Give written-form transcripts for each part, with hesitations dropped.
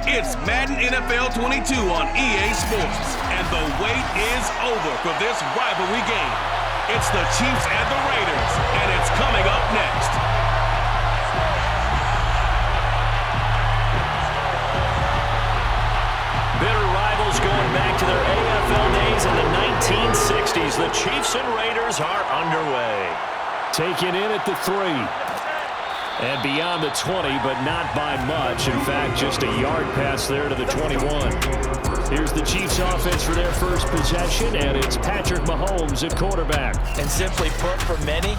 It's Madden NFL 22 on EA Sports, and the wait is over for this rivalry game. It's the Chiefs and the Raiders, and it's coming up next. Bitter rivals going back to their AFL days in the 1960s. The Chiefs and Raiders are underway. Taken in at the 3. And beyond the 20, but not by much. In fact, just a yard pass there to the 21. Here's the Chiefs offense for their first possession, and it's Patrick Mahomes at quarterback. And simply put, for many,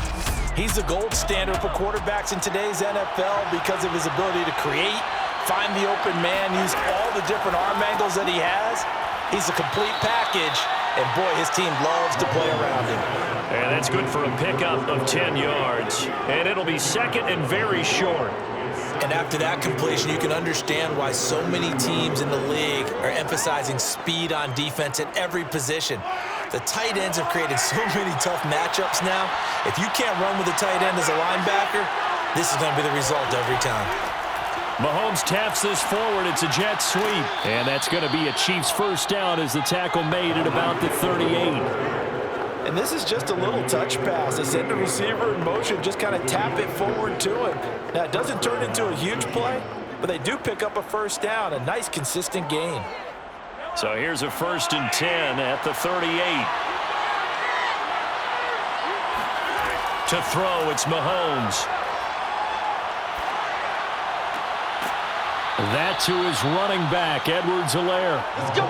he's the gold standard for quarterbacks in today's NFL because of his ability to create, find the open man, use all the different arm angles that he has. He's a complete package, and boy, his team loves to play around him. And that's good for a pickup of 10 yards. And it'll be second and very short. And after that completion, you can understand why so many teams in the league are emphasizing speed on defense at every position. The tight ends have created so many tough matchups now. If you can't run with a tight end as a linebacker, this is going to be the result every time. Mahomes taps this forward. It's a jet sweep. And that's going to be a Chiefs first down as the tackle made at about the 38. And this is just a little touch pass. They send the receiver in motion, just kind of tap it forward to him. Now, it doesn't turn into a huge play, but they do pick up a first down, a nice, consistent gain. So here's a 1st and 10 at the 38. To throw, it's Mahomes. That to his running back, Edwards-Helaire.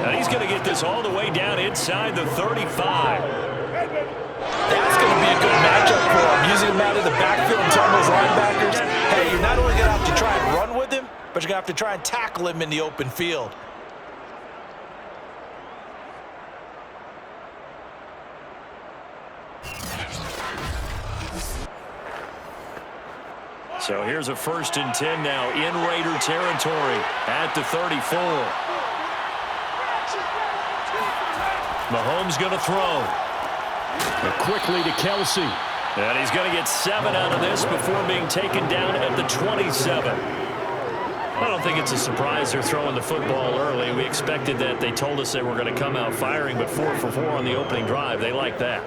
And he's going to get this all the way down inside the 35. That's going to be a good matchup for him. Using him out of the backfield and telling those linebackers, hey, you're not only going to have to try and run with him, but you're going to have to try and tackle him in the open field. So here's a 1st and 10 now in Raider territory at the 34. Mahomes going to throw. Quickly to Kelsey. And he's going to get 7 out of this before being taken down at the 27. I don't think it's a surprise they're throwing the football early. We expected that. They told us they were going to come out firing, but 4 for 4 on the opening drive. They like that.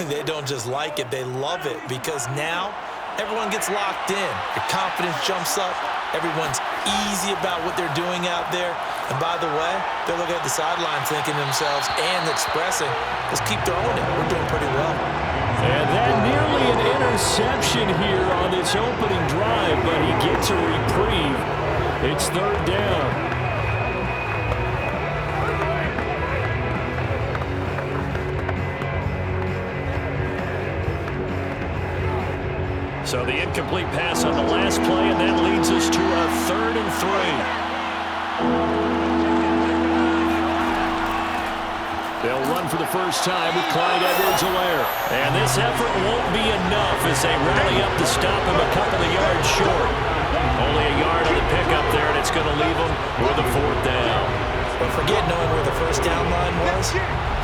They don't just like it. They love it because now everyone gets locked in. Your confidence jumps up. Everyone's easy about what they're doing out there. And by the way, they're looking at the sideline thinking to themselves and expressing, let's keep throwing it. We're doing pretty well. And that nearly an interception here on this opening drive, but he gets a reprieve. It's 3rd down. So the incomplete pass on the last play, and that leads us to a 3rd and 3. They'll run for the first time with Clyde Edwards-Helaire. And this effort won't be enough as they rally up to stop him a couple of yards short. Only a yard on the pickup there, and it's going to leave them with a 4th down. But forget knowing where the first down line was.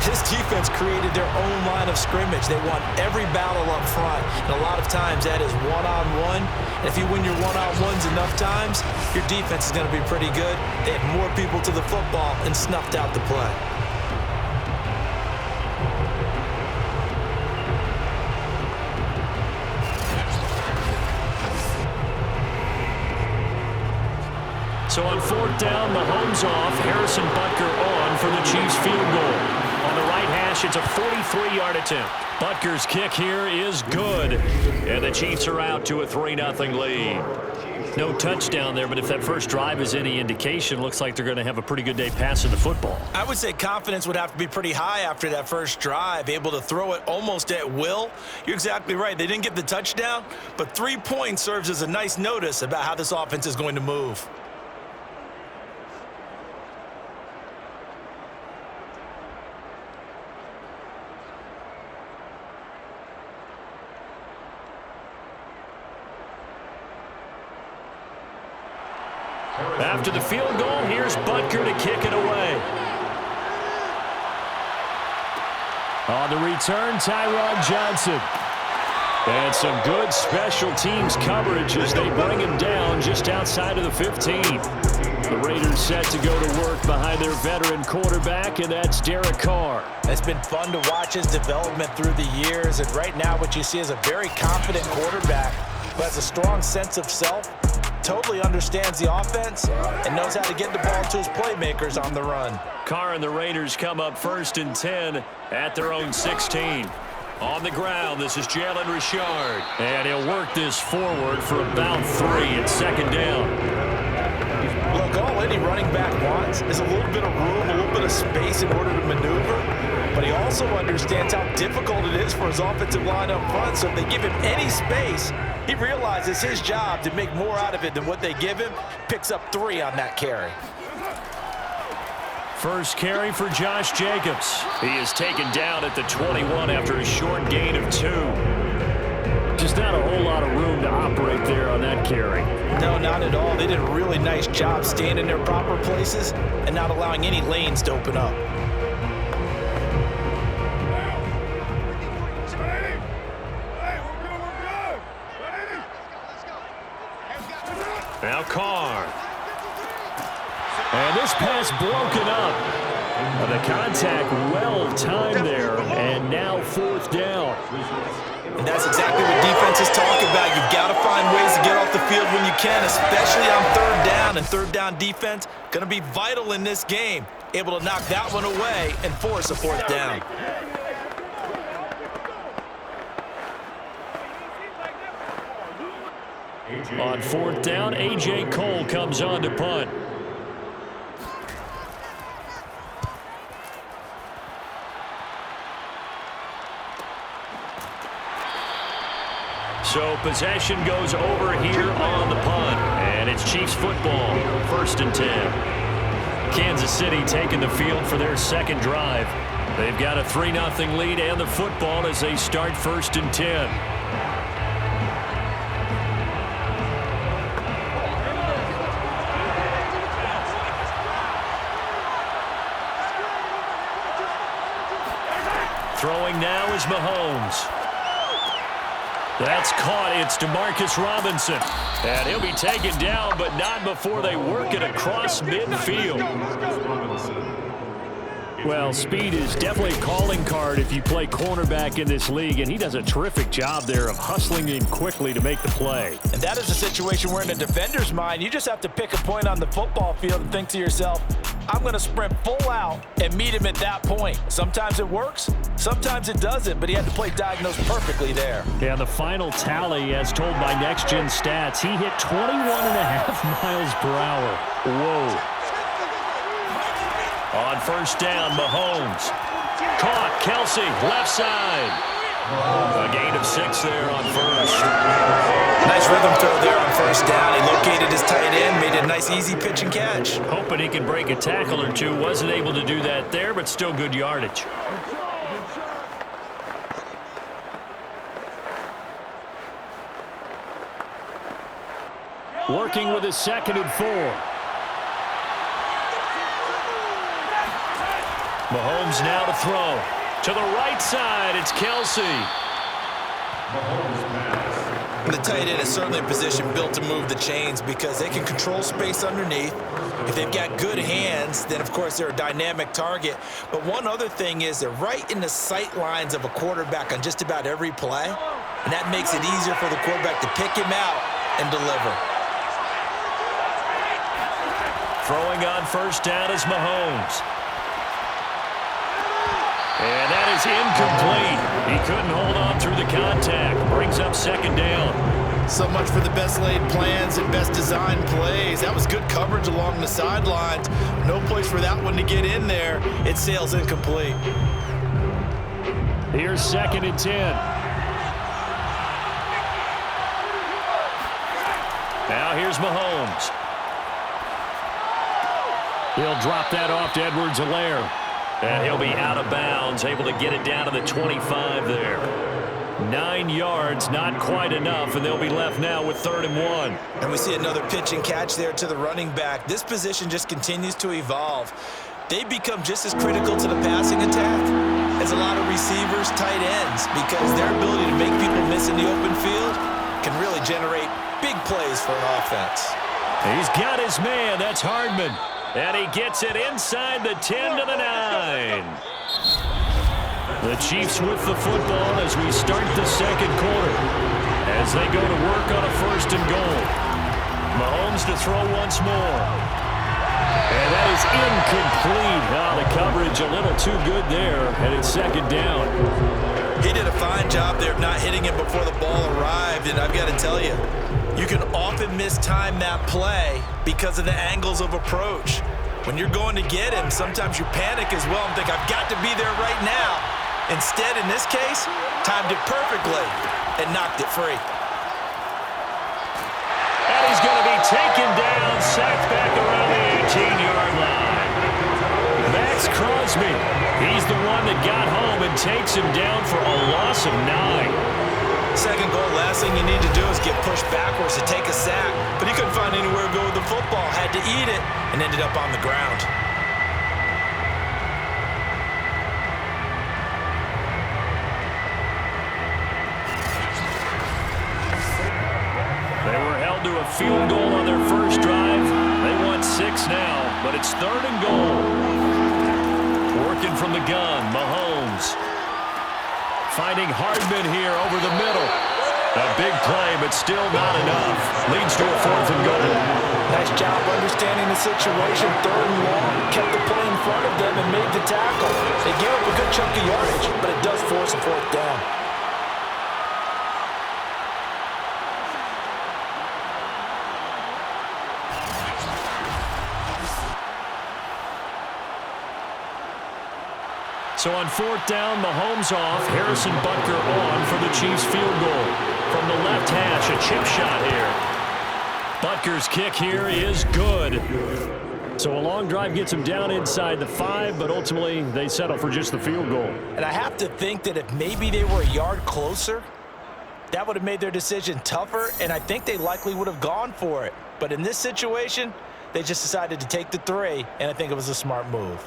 This defense created their own line of scrimmage. They won every battle up front, and a lot of times that is one-on-one. And if you win your one-on-ones enough times, your defense is going to be pretty good. They had more people to the football and snuffed out the play. So on 4th down, Mahomes off, Harrison Butker on for the Chiefs field goal. On the right hash, it's a 43-yard attempt. Butker's kick here is good. And the Chiefs are out to a 3-0 lead. No touchdown there, but if that first drive is any indication, looks like they're going to have a pretty good day passing the football. I would say confidence would have to be pretty high after that first drive, able to throw it almost at will. You're exactly right. They didn't get the touchdown, but 3 points serves as a nice notice about how this offense is going to move. After the field goal, here's Butker to kick it away. On the return, Tyron Johnson. And some good special teams coverage as they bring him down just outside of the 15. The Raiders set to go to work behind their veteran quarterback, and that's Derek Carr. It's been fun to watch his development through the years, and right now what you see is a very confident quarterback who has a strong sense of self, totally understands the offense, and knows how to get the ball to his playmakers on the run. Carr and the Raiders come up 1st and 10 at their own 16. On the ground, this is Jalen Richard. And he'll work this forward for about 3 at 2nd down. Look, all any running back wants is a little bit of room, a little bit of space in order to maneuver. But he also understands how difficult it is for his offensive line up front. So if they give him any space, he realizes his job to make more out of it than what they give him. Picks up 3 on that carry. First carry for Josh Jacobs. He is taken down at the 21 after a short gain of 2. Just not a whole lot of room to operate there on that carry. No, not at all. They did a really nice job staying in their proper places and not allowing any lanes to open up. Now Carr. And this pass broken up. The contact well timed there, and now 4th down. And that's exactly what defenses talk about. You've got to find ways to get off the field when you can, especially on 3rd down. And 3rd down defense going to be vital in this game. Able to knock that one away and force a 4th down. On 4th down, A.J. Cole comes on to punt. So possession goes over here on the punt, and it's Chiefs football, 1st and 10. Kansas City taking the field for their 2nd drive. They've got a 3-0 lead and the football as they start 1st and 10. Throwing now is Mahomes. That's caught. It's DeMarcus Robinson. And he'll be taken down, but not before they work it across midfield. Well, speed is definitely a calling card if you play cornerback in this league, and he does a terrific job there of hustling in quickly to make the play. And that is a situation where in a defender's mind, you just have to pick a point on the football field and think to yourself, I'm going to sprint full out and meet him at that point. Sometimes it works, sometimes it doesn't, but he had to play diagnosed perfectly there. Yeah, the final tally, as told by Next Gen Stats, he hit 21.5 miles per hour. Whoa. On 1st down, Mahomes. Caught, Kelsey, left side. A gain of 6 there on 1st. Nice rhythm throw there on 1st down. He located his tight end, made it a nice easy pitch and catch. Hoping he can break a tackle or two. Wasn't able to do that there, but still good yardage. Working with a 2nd and 4. Mahomes now to throw. To the right side, it's Kelsey. The tight end is certainly a position built to move the chains because they can control space underneath. If they've got good hands, then of course they're a dynamic target. But one other thing is they're right in the sight lines of a quarterback on just about every play. And that makes it easier for the quarterback to pick him out and deliver. Throwing on 1st down is Mahomes. And that is incomplete. He couldn't hold on through the contact. Brings up 2nd down. So much for the best laid plans and best designed plays. That was good coverage along the sidelines. No place for that one to get in there. It sails incomplete. Here's 2nd and 10. Now here's Mahomes. He'll drop that off to Edwards-Helaire. And he'll be out of bounds, able to get it down to the 25 there. 9 yards, not quite enough, and they'll be left now with 3rd and 1. And we see another pitch and catch there to the running back. This position just continues to evolve. They become just as critical to the passing attack as a lot of receivers, tight ends, because their ability to make people miss in the open field can really generate big plays for an offense. He's got his man. That's Hardman. And he gets it inside the 10 to the 9. The Chiefs with the football as we start the second quarter. As they go to work on a 1st and goal. Mahomes to throw once more. And that is incomplete. The coverage a little too good there, and it's 2nd down. He did a fine job there of not hitting him before the ball arrived, and I've got to tell you, you can often mistime that play because of the angles of approach. When you're going to get him, sometimes you panic as well and think, I've got to be there right now. Instead, in this case, timed it perfectly and knocked it free. And he's going to be taken down, sacked back around the 18-yard line. Max Crosby, he's the one that got home and takes him down for a loss of 9. Second goal, last thing you need to do is get pushed backwards to take a sack. But he couldn't find anywhere to go with the football, had to eat it, and ended up on the ground. They were held to a field goal on their first drive. They want 6 now, but it's 3rd and goal. Working from the gun, Mahomes. Finding Hardman here over the middle. A big play, but still not enough. Leads to a 4th and goal. Nice job understanding the situation. 3rd and long. Kept the play in front of them and made the tackle. They gave up a good chunk of yardage, but it does force a 4th down. So on 4th down, Mahomes off, Harrison Butker on for the Chiefs field goal. From the left hash, a chip shot here. Butker's kick here is good. So a long drive gets him down inside the 5, but ultimately they settle for just the field goal. And I have to think that if maybe they were a yard closer, that would have made their decision tougher, and I think they likely would have gone for it. But in this situation, they just decided to take the 3, and I think it was a smart move.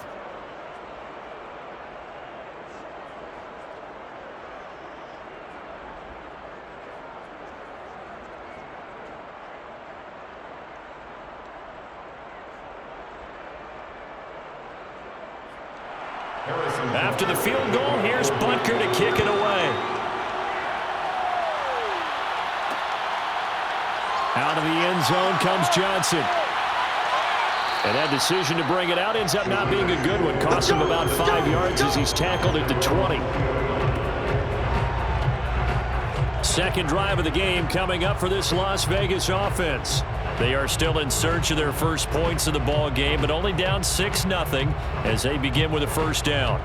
After the field goal, here's Butker to kick it away. Out of the end zone comes Johnson. And that decision to bring it out ends up not being a good one. Costs him about 5 yards as he's tackled at the 20. Second drive of the game coming up for this Las Vegas offense. They are still in search of their first points of the ball game, but only down 6-0 as they begin with a 1st down.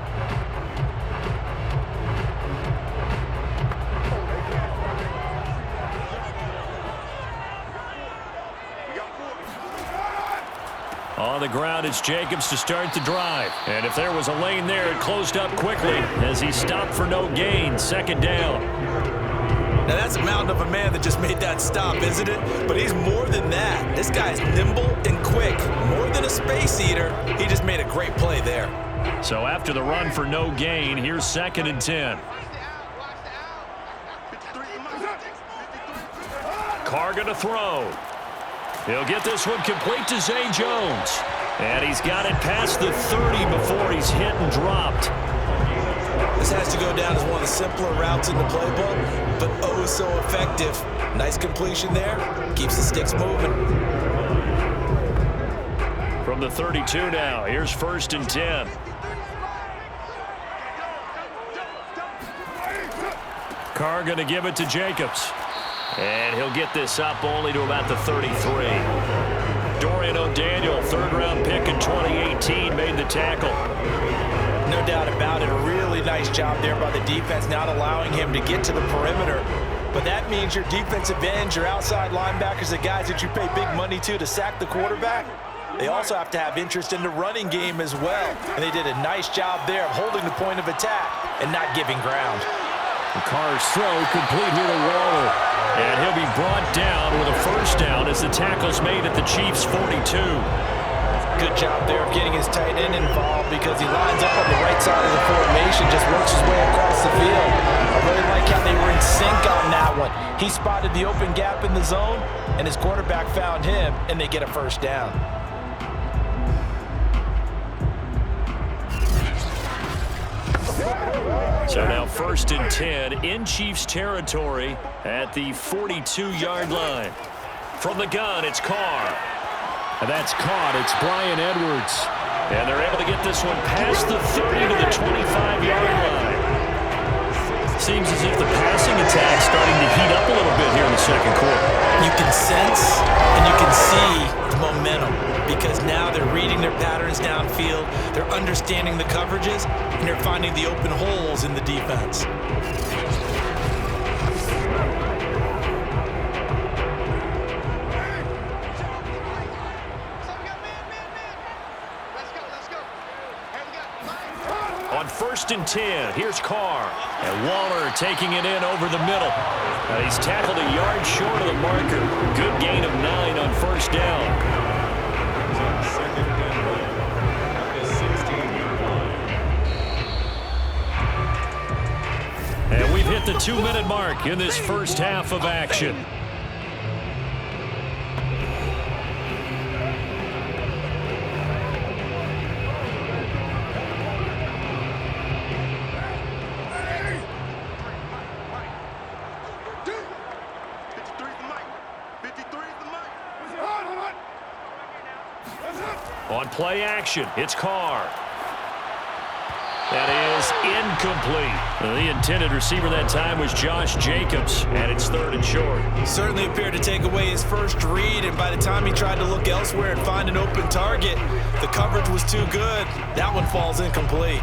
On the ground, it's Jacobs to start the drive. And if there was a lane there, it closed up quickly as he stopped for no gain. 2nd down. Now, that's a mountain of a man that just made that stop, isn't it? But he's more than that. This guy's nimble and quick. More than a space eater. He just made a great play there. So after the run for no gain, here's 2nd and 10. Carr going to throw. He'll get this one complete to Zay Jones. And he's got it past the 30 before he's hit and dropped. This has to go down as one of the simpler routes in the playbook, but oh so effective. Nice completion there. Keeps the sticks moving. From the 32 now, here's 1st and 10. Carr going to give it to Jacobs. And he'll get this up only to about the 33. Dorian O'Daniel, 3rd-round pick in 2018, made the tackle. No doubt about it. A really nice job there by the defense, not allowing him to get to the perimeter. But that means your defensive ends, your outside linebackers, the guys that you pay big money to sack the quarterback, they also have to have interest in the running game as well. And they did a nice job there of holding the point of attack and not giving ground. Carr's throw complete here to Waller. And he'll be brought down with a 1st down as the tackle's made at the Chiefs' 42. Good job there of getting his tight end involved because he lines up on the right side of the formation, just works his way across the field. I really like how they were in sync on that one. He spotted the open gap in the zone, and his quarterback found him, and they get a first down. So now 1st and 10 in Chiefs territory at the 42-yard line. From the gun, it's Carr. And that's caught. It's Bryan Edwards. And they're able to get this one past the 30 to the 25-yard line. Seems as if the passing attack's starting to heat up a little bit here in the second quarter. You can sense and you can see the momentum because now they're reading their patterns downfield, they're understanding the coverages, and they're finding the open holes in the defense. On 1st and 10, here's Carr. And Waller taking it in over the middle. He's tackled a yard short of the marker. Good gain of 9 on 1st down. And we've hit the 2-minute mark in this first half of action. On play action, it's Carr. That is incomplete. The intended receiver that time was Josh Jacobs, and it's 3rd and short. Certainly appeared to take away his first read, and by the time he tried to look elsewhere and find an open target, the coverage was too good. That one falls incomplete.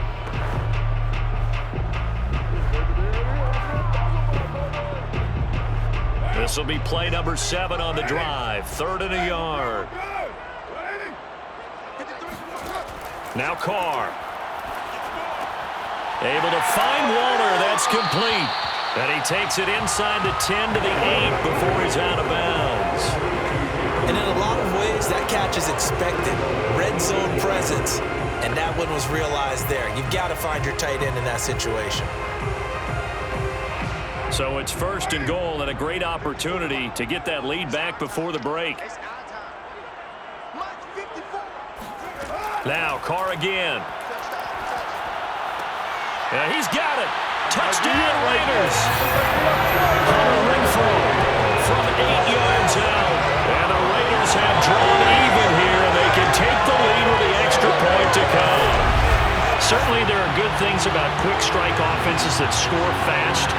This will be play number 7 on the drive. 3rd and a yard. Now Carr. Able to find Waller. That's complete. And he takes it inside the 10 to the 8 before he's out of bounds. And in a lot of ways, that catch is expected. Red zone presence. And that one was realized there. You've got to find your tight end in that situation. So it's 1st and goal and a great opportunity to get that lead back before the break. Now Carr again. Yeah, he's got it. Touchdown Raiders. Hunter Renfrow from 8 yards out. And the Raiders have drawn even here, and they can take the lead with the extra point to come. Certainly there are good things about quick strike offenses that score fast.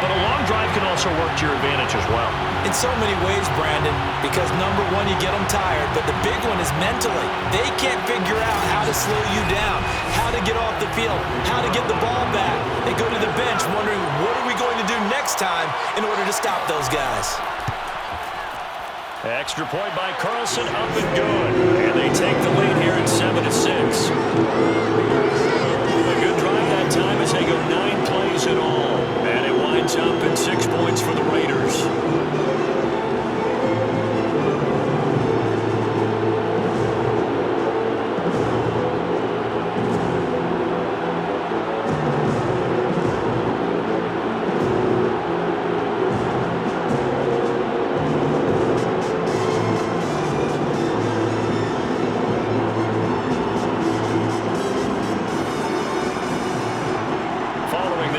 But a long drive can also work to your advantage as well. In so many ways, Brandon, because number one, you get them tired, but the big one is mentally. They can't figure out how to slow you down, how to get off the field, how to get the ball back. They go to the bench wondering, what are we going to do next time in order to stop those guys? Extra point by Carlson, up and good. And they take the lead here at 7-6. A good drive that time as they go 9 plays in all. And it winds up in 6 points for the Raiders.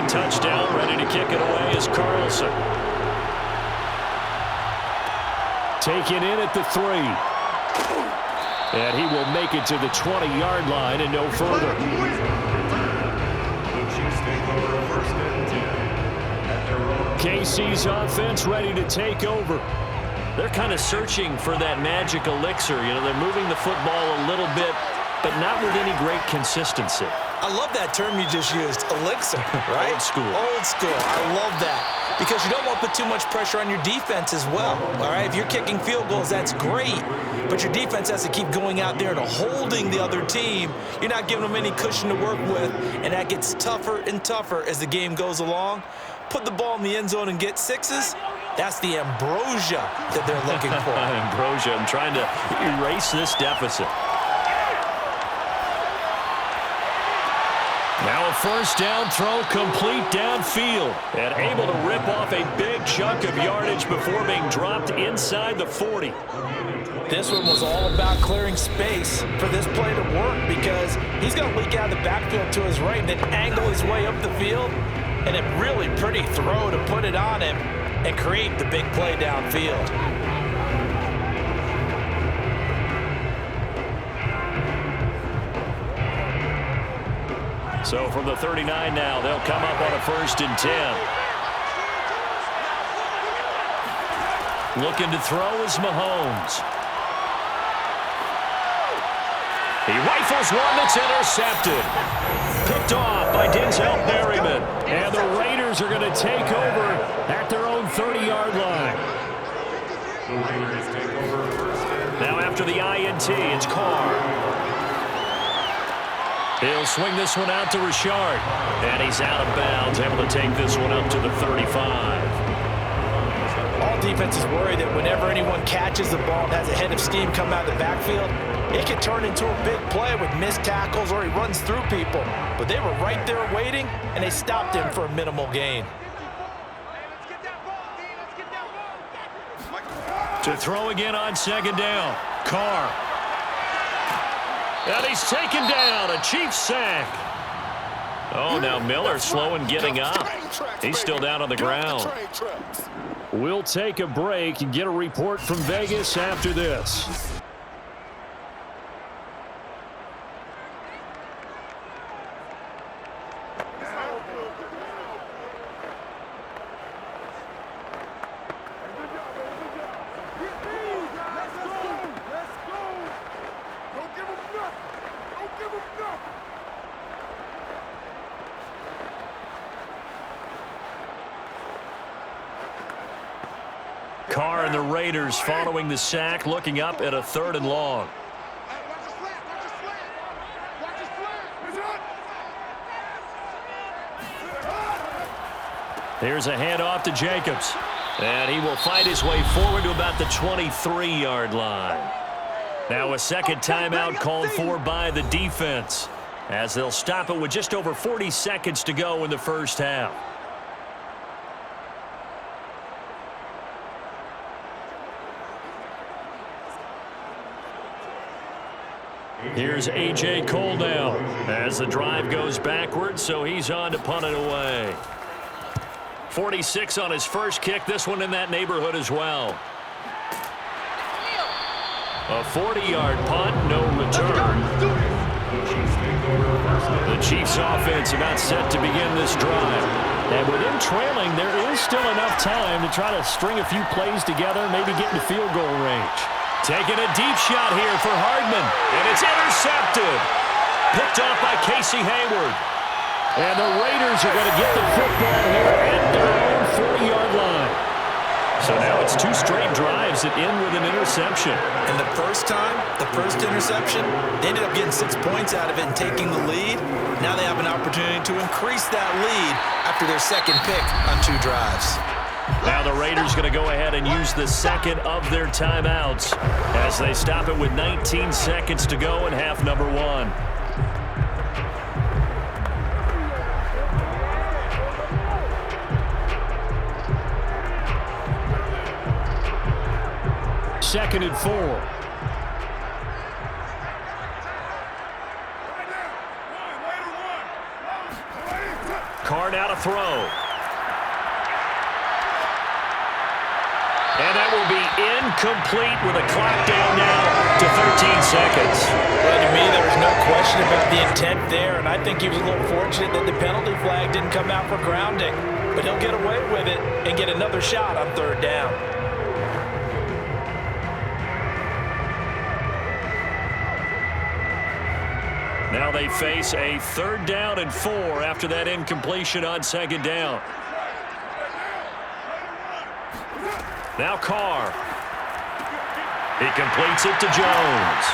Touchdown, ready to kick it away is Carlson. Taken in at the 3. And he will make it to the 20-yard line and no further. KC's offense ready to take over. They're kind of searching for that magic elixir. You know, they're moving the football a little bit, but not with any great consistency. I love that term you just used, elixir, right? Old school. Old school. I love that. Because you don't want to put too much pressure on your defense as well. All right, if you're kicking field goals, that's great. But your defense has to keep going out there and holding the other team. You're not giving them any cushion to work with, and that gets tougher and tougher as the game goes along. Put the ball in the end zone and get 6s. That's the ambrosia that they're looking for. Ambrosia, I'm trying to erase this deficit. the first down throw complete downfield. And able to rip off a big chunk of yardage before being dropped inside the 40. This one was all about clearing space for this play to work because he's going to leak out of the backfield to his right and then angle his way up the field. And a really pretty throw to put it on him and create the big play downfield. So from the 39 now, they'll come up on a 1st and 10. Looking to throw is Mahomes. He rifles one that's intercepted. Picked off by Denzel Berryman. And the Raiders are going to take over at their own 30-yard line. Now after the INT, it's Carr. He'll swing this one out to Richard. And he's out of bounds, able to take this one up to the 35. All defenses worry that whenever anyone catches the ball and has a head of steam come out of the backfield, it can turn into a big play with missed tackles or he runs through people. But they were right there waiting, and they stopped him for a minimal gain. To throw again on 2nd down. Carr. And he's taken down. A Chiefs sack. Oh, now Miller slow in getting up. He's still down on the ground. We'll take a break and get a report from Vegas after this. Carr and the Raiders following the sack, looking up at a 3rd and long. Here's a handoff to Jacobs. And he will fight his way forward to about the 23-yard line. Now a second timeout called for by the defense, as they'll stop it with just over 40 seconds to go in the first half. Here's A.J. Cole now as the drive goes backwards, so he's on to punt it away. 46 on his first kick, this one in that neighborhood as well. A 40-yard punt, no return. The Chiefs offense about set to begin this drive. And with them trailing, there is still enough time to try to string a few plays together, maybe get into field goal range. Taking a deep shot here for Hardman, and it's intercepted. Picked off by Casey Hayward. And the Raiders are going to get the football here at their own 40-yard line. So now it's 2 straight drives that end with an interception. And the first time, the first interception, they ended up getting 6 points out of it and taking the lead. Now they have an opportunity to increase that lead after their second pick on 2 drives. Now the Raiders going to go ahead and use the second of their timeouts as they stop it with 19 seconds to go in half number 1. Second and 4. Carr now to throw. And that will be incomplete with a clock down now to 13 seconds. Well, to me, there was no question about the intent there, and I think he was a little fortunate that the penalty flag didn't come out for grounding. But he'll get away with it and get another shot on 3rd down. Now they face a 3rd down and 4 after that incompletion on 2nd down. Now Carr. He completes it to Jones.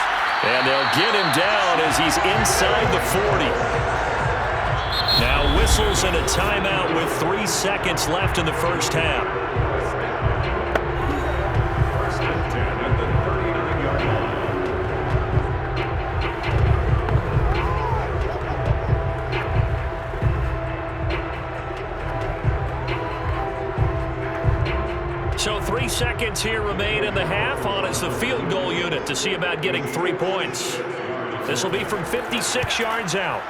And they'll get him down as he's inside the 40. Now whistles and a timeout with 3 seconds left in the first half. minutes here remain in the half. On is the field goal unit to see about getting 3 points. This will be from 56 yards out.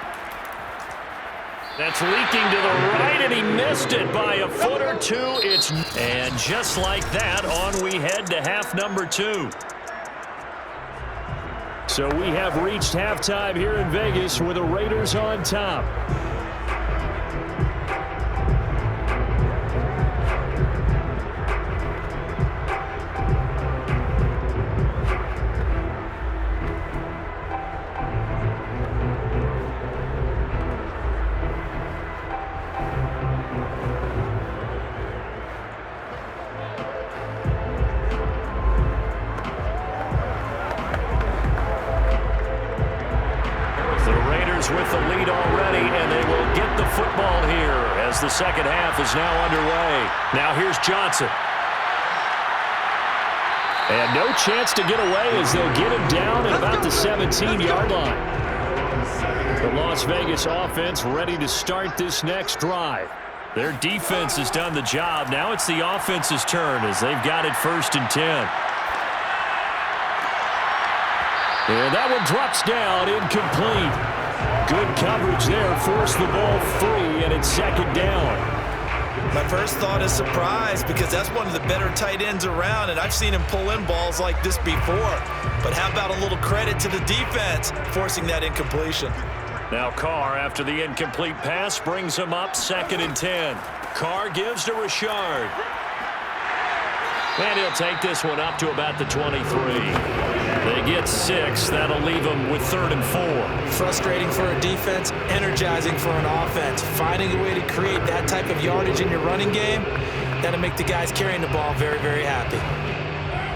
That's leaking to the right, and he missed it by a foot or two. And just like that, on we head to half number 2. So we have reached halftime here in Vegas with the Raiders on top. With the lead already, and they will get the football here as the second half is now underway. Now here's Johnson. And no chance to get away as they'll get him down at about the 17-yard line. The Las Vegas offense ready to start this next drive. Their defense has done the job. Now it's the offense's turn as they've got it 1st and 10. And that one drops down, incomplete. Good coverage there, forced the ball free, and it's 2nd down. My first thought is surprise because that's one of the better tight ends around, and I've seen him pull in balls like this before. But how about a little credit to the defense forcing that incompletion? Now Carr, after the incomplete pass, brings him up 2nd and 10. Carr gives to Richard. And he'll take this one up to about the 23. They get 6. That'll leave them with 3rd and 4. Frustrating for a defense, energizing for an offense. Finding a way to create that type of yardage in your running game, that'll make the guys carrying the ball very, very happy.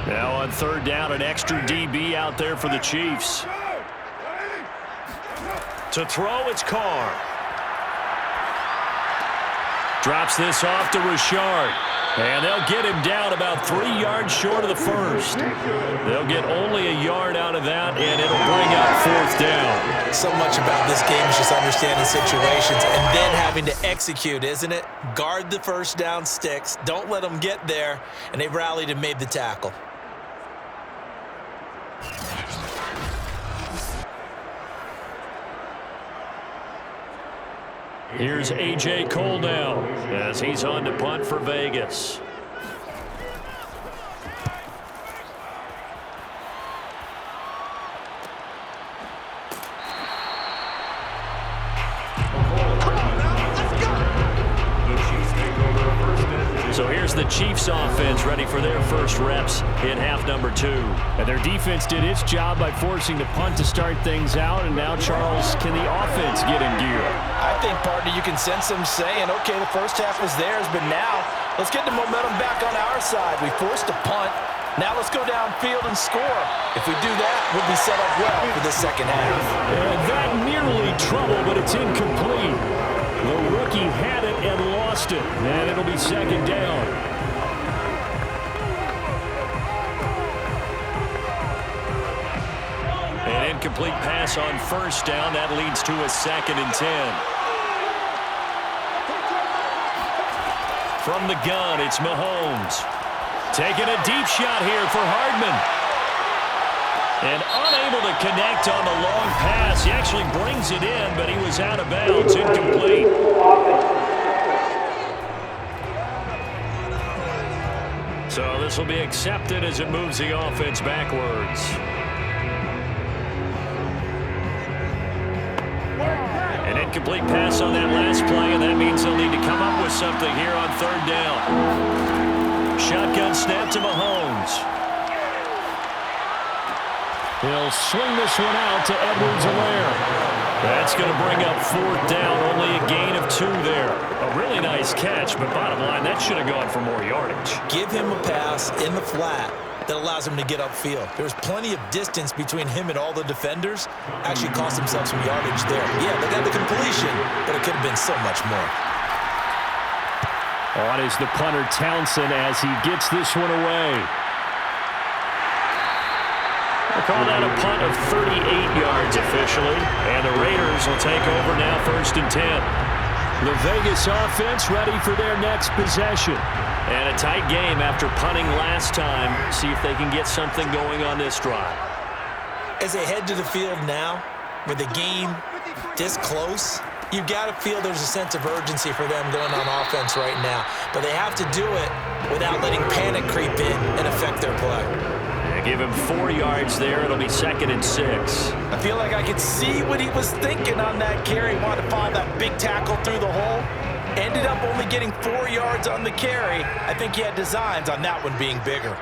Now on 3rd down, an extra DB out there for the Chiefs. To throw, it's Carr. Drops this off to Richard. And they'll get him down about 3 yards short of the first. They'll get only a yard out of that, and it'll bring up 4th down. So much about this game is just understanding situations and then having to execute, isn't it? Guard the first down sticks. Don't let them get there. And they rallied and made the tackle. Here's A.J. Cole now as he's on to punt for Vegas. So here's the Chiefs offense ready for their first reps in half number 2. And their defense did its job by forcing the punt to start things out. And now, Charles, can the offense get in gear? I think, partner, you can sense them saying, okay, the first half was theirs, but now let's get the momentum back on our side. We forced a punt. Now let's go downfield and score. If we do that, we'll be set up well for the second half. And that nearly trouble, but it's incomplete. The rookie had it and lost it, and it'll be 2nd down. An incomplete pass on 1st down. That leads to a 2nd and 10. From the gun, it's Mahomes. Taking a deep shot here for Hardman. And unable to connect on the long pass. He actually brings it in, but he was out of bounds, incomplete. So this will be accepted as it moves the offense backwards. An incomplete pass on that last play, and that means they'll need to come up with something here on 3rd down. Shotgun snap to Mahomes. He'll swing this one out to Edwards-Helaire. That's going to bring up 4th down, only a gain of 2 there. A really nice catch, but bottom line, that should have gone for more yardage. Give him a pass in the flat that allows him to get upfield. There's plenty of distance between him and all the defenders. Actually cost himself some yardage there. Yeah, they got the completion, but it could have been so much more. On is the punter Townsend as he gets this one away. We'll call that a punt of 38 yards officially. And the Raiders will take over now 1st and 10. The Vegas offense ready for their next possession. And a tight game after punting last time. See if they can get something going on this drive. As they head to the field now, with the game this close, you've got to feel there's a sense of urgency for them going on offense right now. But they have to do it without letting panic creep in and affect their play. Give him 4 yards there. It'll be 2nd and 6. I feel like I could see what he was thinking on that carry. Wanted to follow that big tackle through the hole. Ended up only getting 4 yards on the carry. I think he had designs on that one being bigger.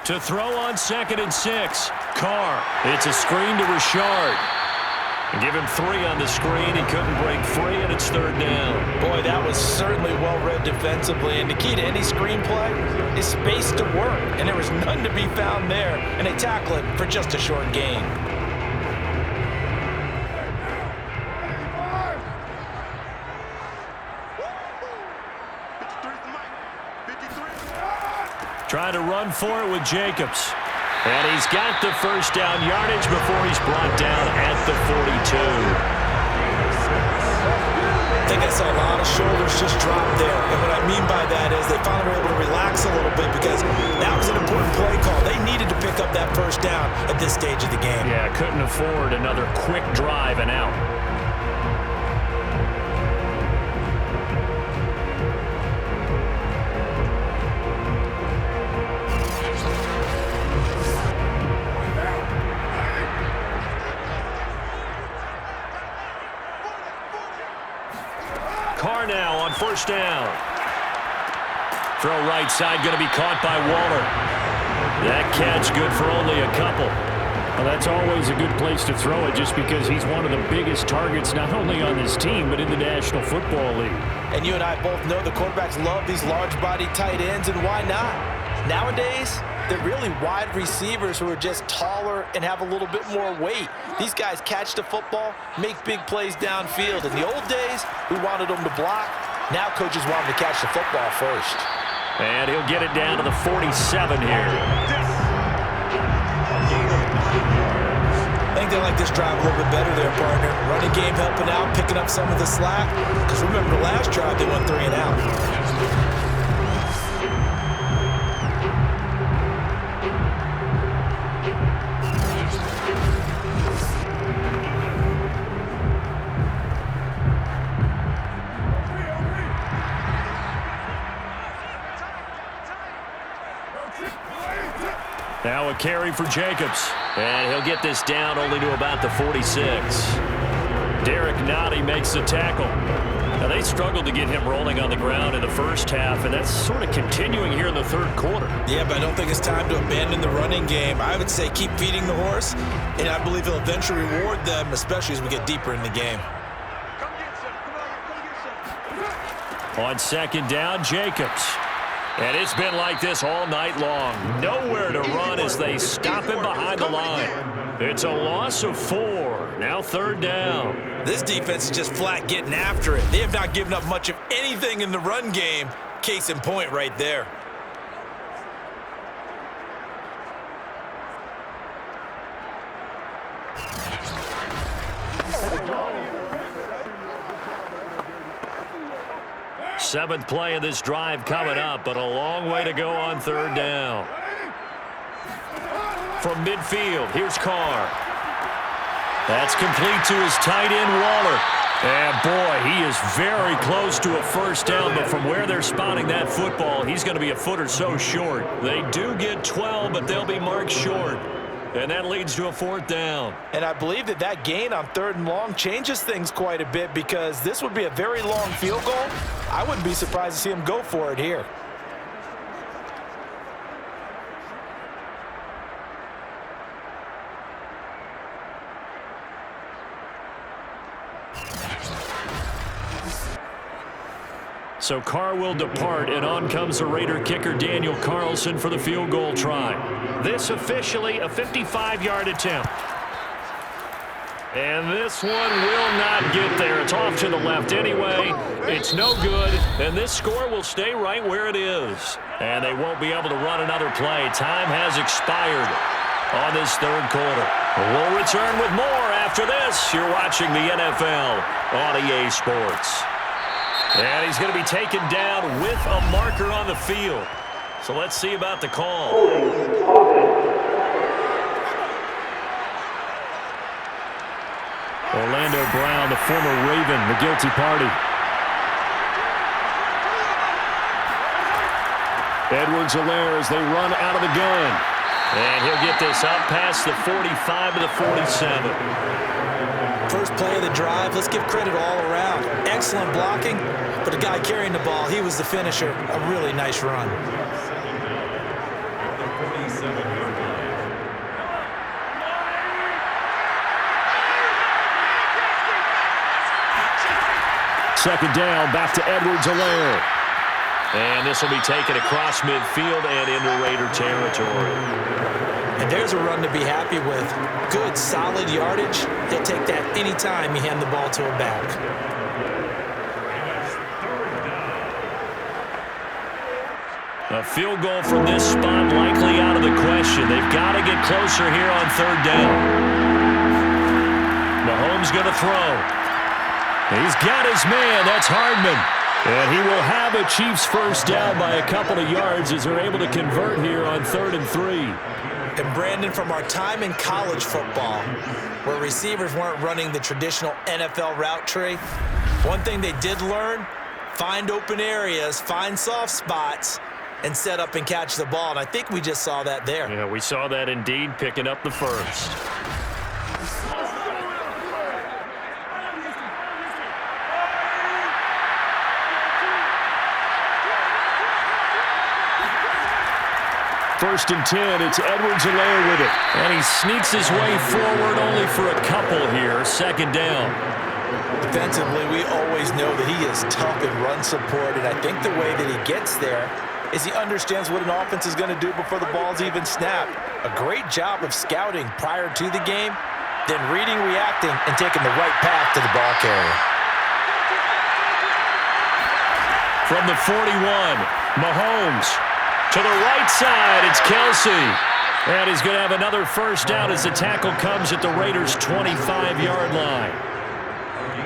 To throw on 2nd and 6. Carr. It's a screen to Richard. Give him 3 on the screen. He couldn't break free, and it's 3rd down. Boy, that was certainly well-read defensively. And the key to any screenplay is space to work. And there was none to be found there. And they tackle it for just a short gain. Trying to run for it with Jacobs. And he's got the first down yardage before he's brought down at the 42. I think I saw a lot of shoulders just drop there. And what I mean by that is they finally were able to relax a little bit because that was an important play call. They needed to pick up that first down at this stage of the game. Yeah, couldn't afford another quick drive and out. Carr now on 1st down. Throw right side, going to be caught by Waller. That catch good for only a couple. Well, that's always a good place to throw it just because he's one of the biggest targets not only on this team but in the National Football League. And you and I both know the quarterbacks love these large-body tight ends, and why not? Nowadays, they're really wide receivers who are just taller and have a little bit more weight. These guys catch the football, make big plays downfield. In the old days, we wanted them to block. Now coaches want them to catch the football first. And he'll get it down to the 47 here. I think they like this drive a little bit better there, partner. Running game helping out, picking up some of the slack. Because remember the last drive, they went 3 and out. Now a carry for Jacobs. And he'll get this down only to about the 46. Derek Nottie makes the tackle. Now, they struggled to get him rolling on the ground in the first half, and that's sort of continuing here in the 3rd quarter. Yeah, but I don't think it's time to abandon the running game. I would say keep feeding the horse, and I believe he'll eventually reward them, especially as we get deeper in the game. On 2nd down, Jacobs. And it's been like this all night long. Nowhere to run as they stop him behind the line. It's a loss of 4. Now 3rd down. This defense is just flat getting after it. They have not given up much of anything in the run game. Case in point right there. Seventh play of this drive coming up, but a long way to go on 3rd down. From midfield, here's Carr. That's complete to his tight end, Waller. And, boy, he is very close to a first down, but from where they're spotting that football, he's going to be a foot or so short. They do get 12, but they'll be marked short. And that leads to a 4th down. And I believe that gain on 3rd and long changes things quite a bit because this would be a very long field goal. I wouldn't be surprised to see him go for it here. So Carr will depart, and on comes the Raider kicker Daniel Carlson for the field goal try. This officially a 55-yard attempt. And this one will not get there. It's off to the left anyway. It's no good, and this score will stay right where it is. And they won't be able to run another play. Time has expired on this 3rd quarter. We'll return with more after after this, you're watching the NFL on EA Sports. And he's going to be taken down with a marker on the field. So let's see about the call. Orlando Brown, the former Raven, the guilty party. Edwards-Helaire as they run out of the gun. And he'll get this up past the 45 to the 47. First play of the drive, let's give credit all around. Excellent blocking, but the guy carrying the ball, he was the finisher. A really nice run. Second down, back to Edwards-Helaire. And this will be taken across midfield and into Raider territory. And there's a run to be happy with. Good, solid yardage. He'll take that any time you hand the ball to a back. A field goal from this spot likely out of the question. They've got to get closer here on third down. Mahomes going to throw. He's got his man. That's Hardman. And he will have a Chiefs first down by a couple of yards as they're able to convert here on 3rd and 3. And Brandon, from our time in college football, where receivers weren't running the traditional NFL route tree, one thing they did learn, find open areas, find soft spots, and set up and catch the ball. And I think we just saw that there. Yeah, we saw that indeed, picking up the first. First and 10, it's Edwards-Helaire with it. And he sneaks his way forward only for a couple here. Second down. Defensively, we always know that he is tough in run support, and I think the way that he gets there is he understands what an offense is going to do before the ball's even snapped. A great job of scouting prior to the game, then reading, reacting, and taking the right path to the ball carrier. From the 41, Mahomes. To the right side, it's Kelsey. And he's going to have another first down as the tackle comes at the Raiders' 25-yard line.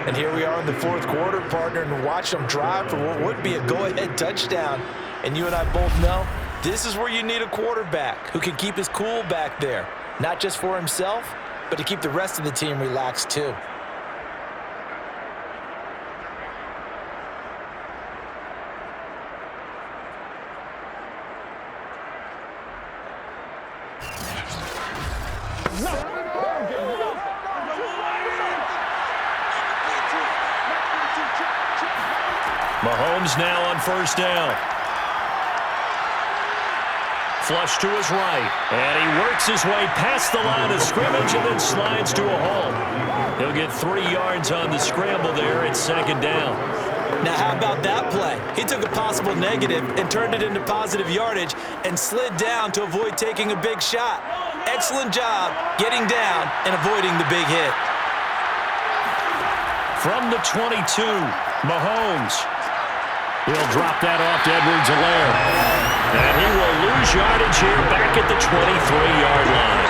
And here we are in the fourth quarter, partner, and watch them drive for what would be a go-ahead touchdown. And you and I both know this is where you need a quarterback who can keep his cool back there, not just for himself, but to keep the rest of the team relaxed too. Mahomes now on first down. Flush to his right. And he works his way past the line of scrimmage and then slides to a halt. He'll get 3 yards on the scramble there at second down. Now, how about that play? He took a possible negative and turned it into positive yardage and slid down to avoid taking a big shot. Excellent job getting down and avoiding the big hit. From the 22, Mahomes. He'll drop that off to Edwards-Helaire. And he will lose yardage here back at the 23-yard line.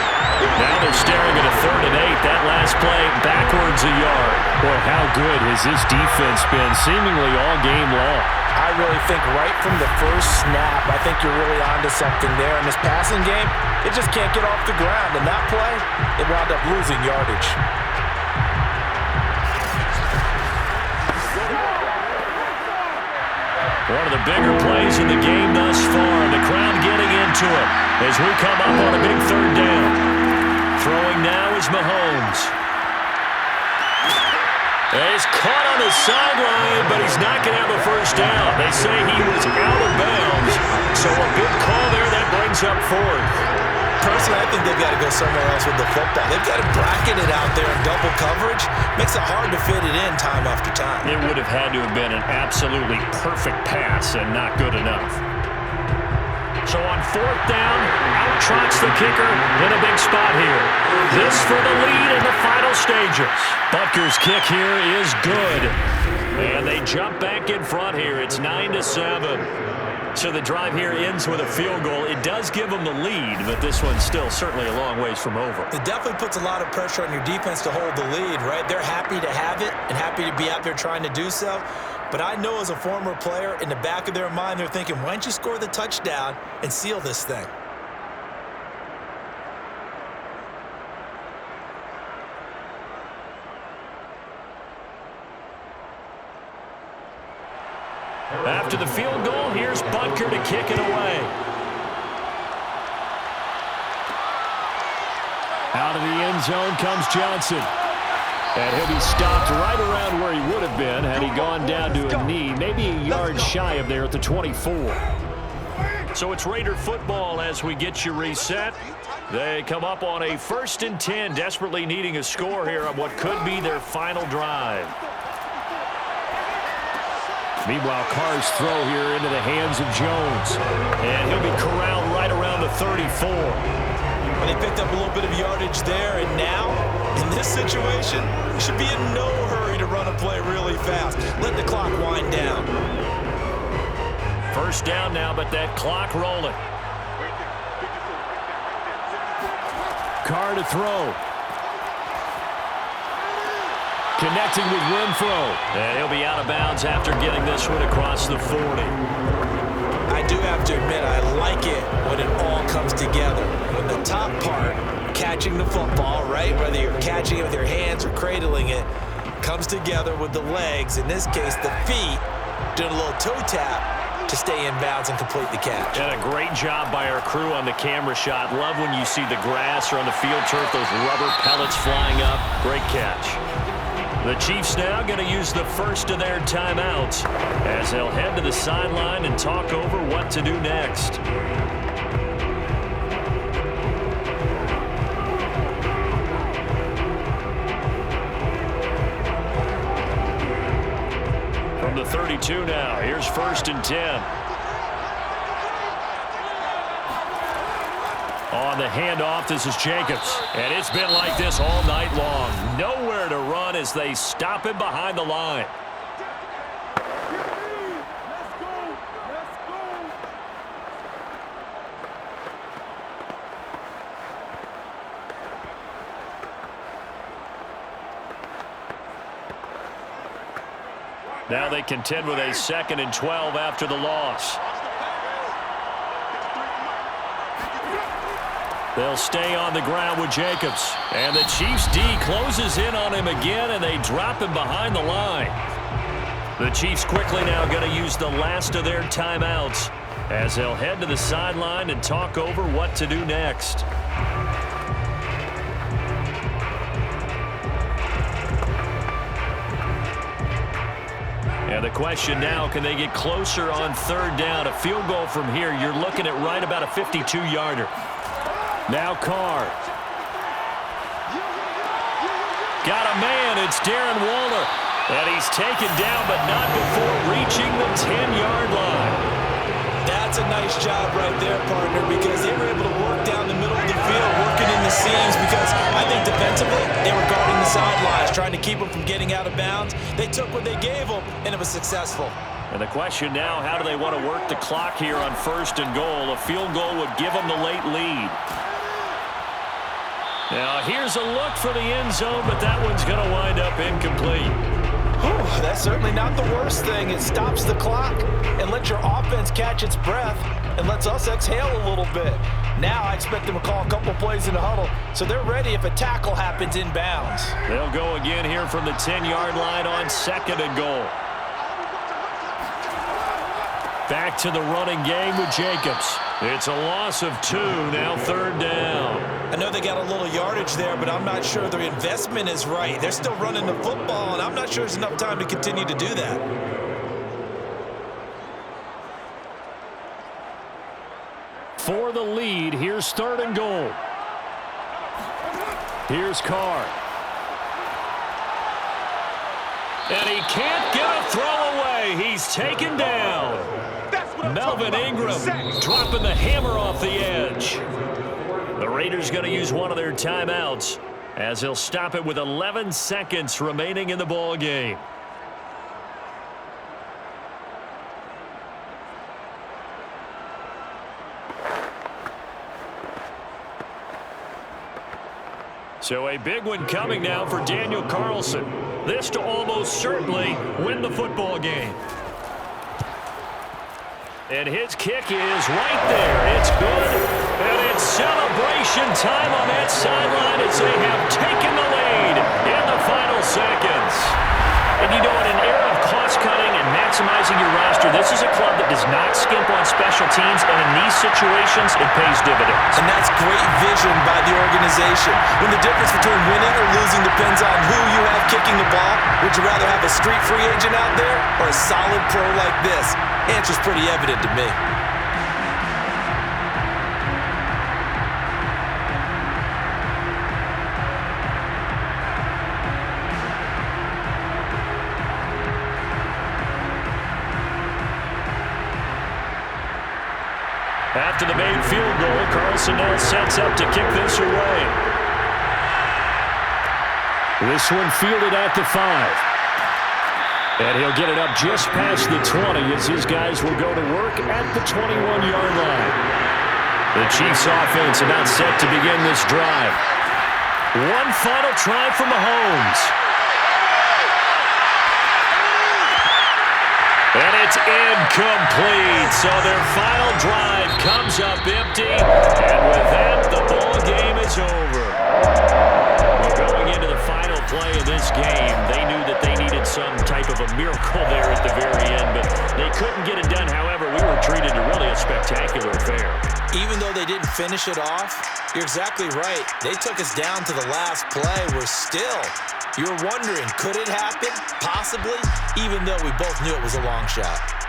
Now they're staring at a 3rd and 8. That last play backwards a yard. Boy, how good has this defense been seemingly all game long? I really think right from the first snap, I think you're really onto something there. In this passing game, it just can't get off the ground. And that play, it wound up losing yardage. One of the bigger plays in the game thus far. The crowd getting into it as we come up on a big 3rd down. Throwing now is Mahomes. He's caught on the sideline, but he's not going to have a first down. They say he was out of bounds. So a big call there that brings up 4th. Personally, I think they've got to go somewhere else with the football. They've got to bracket it out there in double coverage. Makes it hard to fit it in time after time. It would have had to have been an absolutely perfect pass and not good enough. So on 4th down, out trots the kicker in a big spot here. This for the lead in the final stages. Butker's kick here is good. And they jump back in front here. It's 9-7. So the drive here ends with a field goal. It does give them the lead, but this one's still certainly a long ways from over. It definitely puts a lot of pressure on your defense to hold the lead, right? They're happy to have it and happy to be out there trying to do so. But I know as a former player, in the back of their mind, they're thinking, why don't you score the touchdown and seal this thing? After the field goal, here's Butker to kick it away. Out of the end zone comes Johnson. And he'll be stopped right around where he would have been had he gone down to a knee, maybe a yard shy of there at the 24. So it's Raider football as we get you reset. They come up on a 1st and 10, desperately needing a score here on what could be their final drive. Meanwhile, Carr's throw here into the hands of Jones. And he'll be corralled right around the 34. Well, they picked up a little bit of yardage there, and now, in this situation, you should be in no hurry to run a play really fast. Let the clock wind down. First down now, but that clock rolling. Carr to throw. Connecting with Renfro. And he'll be out of bounds after getting this one across the 40. I do have to admit, I like it when it all comes together. When the top part, catching the football, right, whether you're catching it with your hands or cradling it, comes together with the legs, in this case the feet, doing a little toe tap to stay in bounds and complete the catch. And a great job by our crew on the camera shot. Love when you see the grass or on the field turf, those rubber pellets flying up. Great catch. The Chiefs now going to use the first of their timeouts as they'll head to the sideline and talk over what to do next. From the 32 now, here's 1st and 10. On the handoff, this is Jacobs. And it's been like this all night long. Nowhere to run as they stop him behind the line. Now they contend with a 2nd and 12 after the loss. They'll stay on the ground with Jacobs. And the Chiefs D closes in on him again, and they drop him behind the line. The Chiefs quickly now going to use the last of their timeouts as they'll head to the sideline and talk over what to do next. And the question now, can they get closer on 3rd down? A field goal from here, you're looking at right about a 52-yarder. Now Carr. Got a man, it's Darren Waller. And he's taken down, but not before reaching the 10-yard line. That's a nice job right there, partner, because they were able to work down the middle of the field, working in the seams, because I think defensively they were guarding the sidelines, trying to keep them from getting out of bounds. They took what they gave them, and it was successful. And the question now, how do they want to work the clock here on 1st and goal? A field goal would give them the late lead. Now, here's a look for the end zone, but that one's going to wind up incomplete. Whew, that's certainly not the worst thing. It stops the clock and lets your offense catch its breath and lets us exhale a little bit. Now I expect them to call a couple plays in the huddle, so they're ready if a tackle happens in bounds. They'll go again here from the 10-yard line on 2nd and goal. Back to the running game with Jacobs. It's a loss of 2, now 3rd down. I know they got a little yardage there, but I'm not sure their investment is right. They're still running the football, and I'm not sure there's enough time to continue to do that. For the lead, here's 3rd and goal. Here's Carr. And he can't get a throw away. He's taken down. Melvin Ingram dropping the hammer off the edge. The Raiders going to use one of their timeouts as they'll stop it with 11 seconds remaining in the ball game. So a big one coming now for Daniel Carlson. This to almost certainly win the football game. And his kick is right there. It's good. And it's celebration time on that sideline as they have taken the lead in the final seconds. And you know, in an era of cost-cutting and maximizing your roster, this is a club that does not skimp on special teams, and in these situations, it pays dividends. And that's great vision by the organization. When the difference between winning or losing depends on who you have kicking the ball, would you rather have a street free agent out there or a solid pro like this? Answer's pretty evident to me. After the made field goal, Carlson now sets up to kick this away. This one fielded at the 5. And he'll get it up just past the 20 as his guys will go to work at the 21-yard line. The Chiefs offense about set to begin this drive. One final try for Mahomes. And it's incomplete. So their final drive comes up empty. And with that, the ball game is over. Well, going into the final play of this game, they knew that they needed some type of a miracle there at the very end, but they couldn't get it done. However, we were treated to really a spectacular affair. Even though they didn't finish it off, you're exactly right. They took us down to the last play. You're wondering, could it happen? Possibly, even though we both knew it was a long shot.